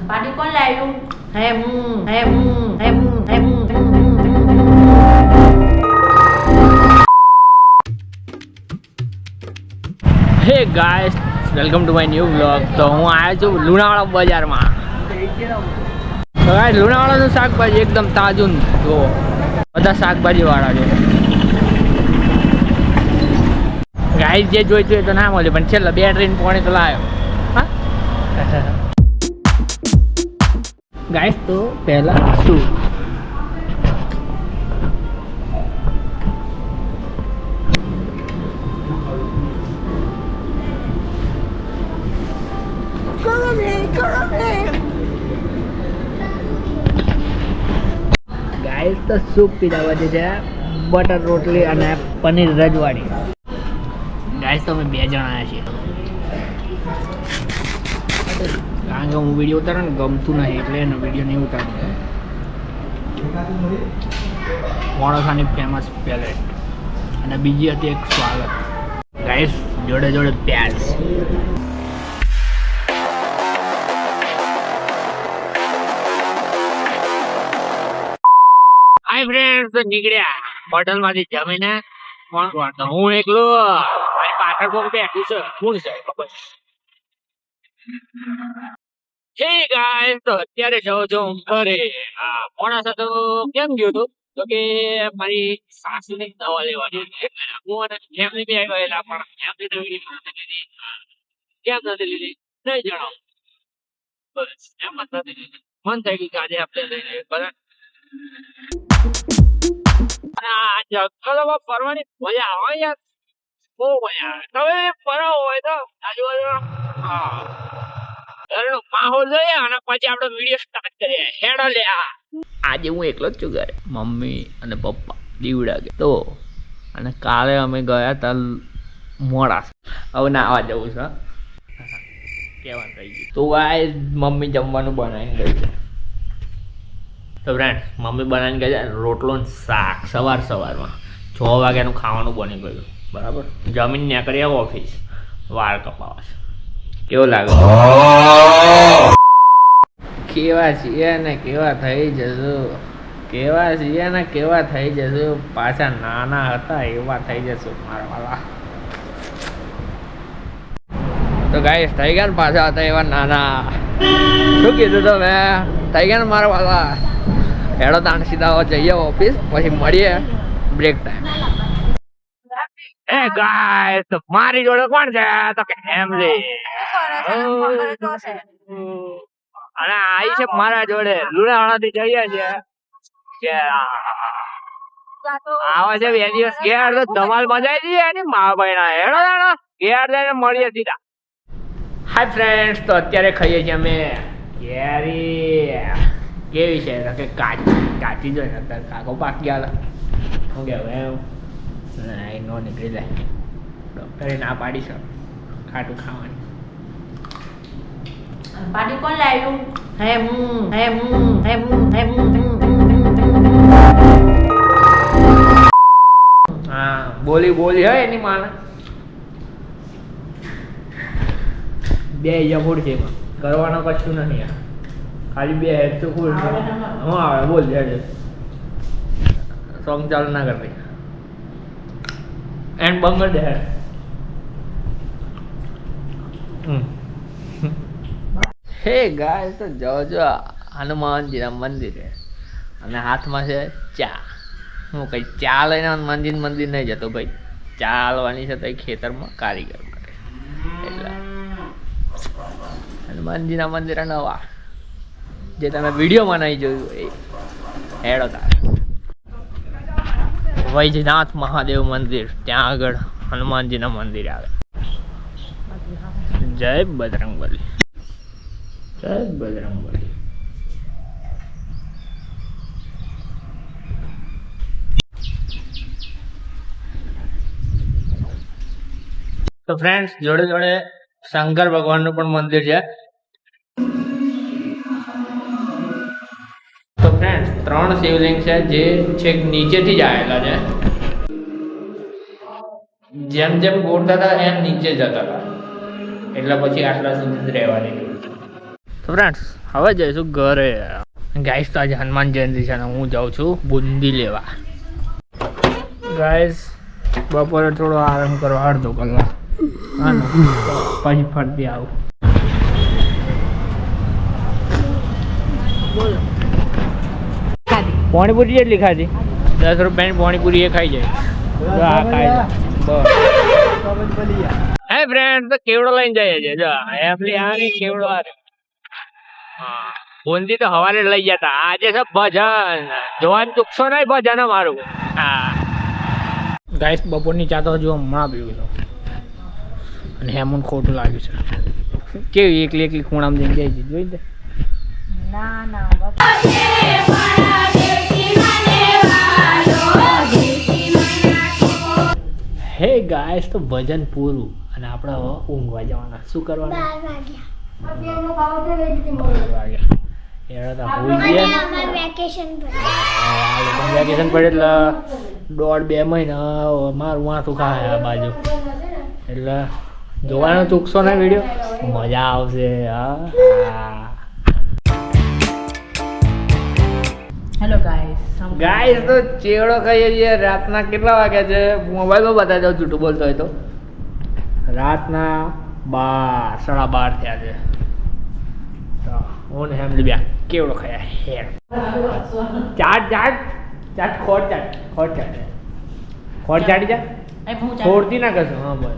પાણી કોણ લાવ્યું? હે હું હે હું હે હું હે હું. હે guys, welcome to my new vlog. તો હું આવ્યો છું લુણાવાડા બજારમાં. તો ગાઈસ, લુણાવાડાનું શાકભાજી એકદમ તાજું જો બધા શાકભાજી વાળા છે. ગાઈસ, જે જોઈતું હોય તો ના મળે, પણ છેલ્લે 2 ટ્રેન પાણી તો લાવ્યો. હા ગાઈસ, તો પહેલા શું ગાઈસ, તો સૂપ પીધા વધે છે, બટર રોટલી અને પનીર રજવાડી. ગાઈસ, તો અમે 2 જણા આવ્યા છીએ, કારણ કે હું વિડીયો ઉતારું ને ગમતું નહીં એટલે એનો વિડીયો નહીં ઉતારું. મોડાસાની ફેમસ પેલેટ અને બીજી હતી એક સ્વાગત. ગાઈસ, જોડે જોડે પ્યાજ. હાય ફ્રેન્ડ્સ, તો નીકળ્યા હોટલમાંથી જમીને. હું એકલો મારી પાછળ કોક બેઠું છે. કોણ છે ખબર? હે ગાઈસ, તો અત્યારે જાઉં છું ઘરે. મોડાસા તો કેમ ગયો તો કે મારી સાસુને દવા લેવાની હું અને ફેમિલી બે ગયેલા, પણ ફેમિલી કેમ નથી લીધી નહીં જણાવ. બસ એમ જ નથી લીધી. મન થઈ ગયું કે આજે આપણે લઈ લઈએ બરાબર. જંગલોમાં ફરવાની મજા આવે યાર, બહુ મજા આવે. તમે ફરો હોય તો આજુબાજુ ઘરનો માહોલ જોઈએ અને પછી આપણે વિડીયો સ્ટાર્ટ કરીએ. હેડો લે. આજે હું એકલો જ છું ઘરે. મમ્મી અને પપ્પા દીવડા ગયા તો, અને કાલે અમે ગયા હતા મોડાસા. હવે નાવા જવું છે કહેવાનું થઈ ગયું. તો આ મમ્મી જમવાનું બનાવીને ગઈ છે. તો ફ્રેન્ડ, મમ્મી બનાવીને ગઈ છે રોટલો ને શાક. સવારમાં 6 વાગ્યાનું ખાવાનું બની ગયું બરાબર. જમીન ત્યાં કરી આવો ઓફિસ, વાળ કપાવા છે. કેવો લાગે? કેવા છીએ ને કેવા થઈ જશું, કેવા છીએ ને કેવા થઈ જશું. પાછા નાના હતા એવા થઈ જશું મારા વાળા. તો ગાઈસ, થઈ ગયા ને પાછા હતા એવા નાના. શું કીધું તો મેં? થઈ ગયા ને મારા વાળા. હેડો તાણ સીધા જઈએ ઓફિસ, પછી મળીએ બ્રેક ટાઈમ. એ ગાઈસ, તો મારી જોડે કોણ છે? તો કે ફેમિલી. અને આઈ છે મારા જોડે. લુણાવાડાથી જઈએ છે આવા છે 2 દિવસ ઘેર તો ધમાલ મજા આવી જઈએ એની મા બહેના. હેડો ઘેર જઈને મળીએ સીધા. હાય ફ્રેન્ડ્સ, તો અત્યારે ખાઈએ છીએ અમે કેરી. કેવી છે કે કાચી જોઈને અત્યારે કાકો પાકી ગયા. શું કહેવાય એમ નો નીકળી જાય. ડૉક્ટરે ના પાડી છે ખાટું ખાવાની. પાણી કોણ લાવ્યું? હે હું હે હું હે હું હે હું. હા, બોલી હોય એની માને. 2 જફોડ છે એમાં, કરવાનું કશું નથી. ખાલી 2 હેડ તો ખુલ. હું આવે બોલ જાય. સોંગ ચાલુ ના કરતી એન્ડ બંગર દે. હે ગાઈસ, તો જો હનુમાનજીના મંદિરે અને હાથમાં છે ચા. હું કઈ ચા લઈને મંદિર નહીં જતો ભાઈ. ચા હાલવાની છે તો એ ખેતરમાં કારીગર માટે. એટલે હનુમાનજીના મંદિરે નવા જે તમે વિડીયોમાં નહીં જોયું એ હેડો તારે. વૈજનાથ મહાદેવ મંદિર, ત્યાં આગળ હનુમાનજીના મંદિર આવે. જય બજરંગબલી, જય બજરંગબલી. તો ફ્રેન્ડ્સ, જોડે જોડે શંકર ભગવાનનું પણ મંદિર છે. તો ફ્રેન્ડ્સ, 3 શિવલિંગ છે જે છેક નીચેથી જ આવેલા છે. જેમ જેમ ગોઠતા હતા એમ નીચે જતા હતા, એટલે પછી આટલા સુધી જ રહેવાની. તો ફ્રેન્ડ્સ હવે જઈશું ઘરે. ગાઈસ તો આજે હનુમાન જયંતિ છે ને હું જાઉં છું બુંદી લેવા. ગાઈસ બપોરે થોડો આરામ કરવા અડધો કલાક હા ને પછી ફરતી આવું. બોલો પાણીપુરી જેટલી ખાધી 10 રૂપિયાની પાણીપુરી એ ખાઈ જાય. જો આ ખાઈ જાય બસ. હે ફ્રેન્ડ તો કેવડો લઈને જાય છે જો એમની આ ની કેવડો આ હા બુંદી તો હવારે લઈ જતા આજે છે ભજન જોવાનું ચૂકશો નહીં ભજન અમારું. હા ગાઈસ બપોરની ચા તો હજુ હમણાં પીવું છું અને હેમુન ખોટું લાગ્યું છે. કેવી એકલી એકલી ખૂણામાં જઈને જાય છે જોઈ દે. ના ના હે ગાઈસ તો ભજન પૂરું અને આપણે હવે ઊંઘવા જવાના. શું કરવાનું? 12 વાગ્યા. એડા તો હોઈ ગયા. વેકેશન પડે એટલે 1.5-2 મહિના મારું માથું ખાય આ બાજુ એટલે જોવાનો ચૂકશો ને વિડીયો મજા આવશે. હા હેલો ગાઈસ ગાઈસ તો ચેવડો ખાઈએ છીએ. રાતના કેટલા વાગ્યા છે મોબાઈલમાં બતાવી દઉં જૂઠું બોલતો હોય તો. રાતના 12 થયા છે. તો હું ને ફેમિલી બે કેવડો ખાયા હેર ચાટ ખોટ ચાટી જા ખોડતી ના કરશો. હા બસ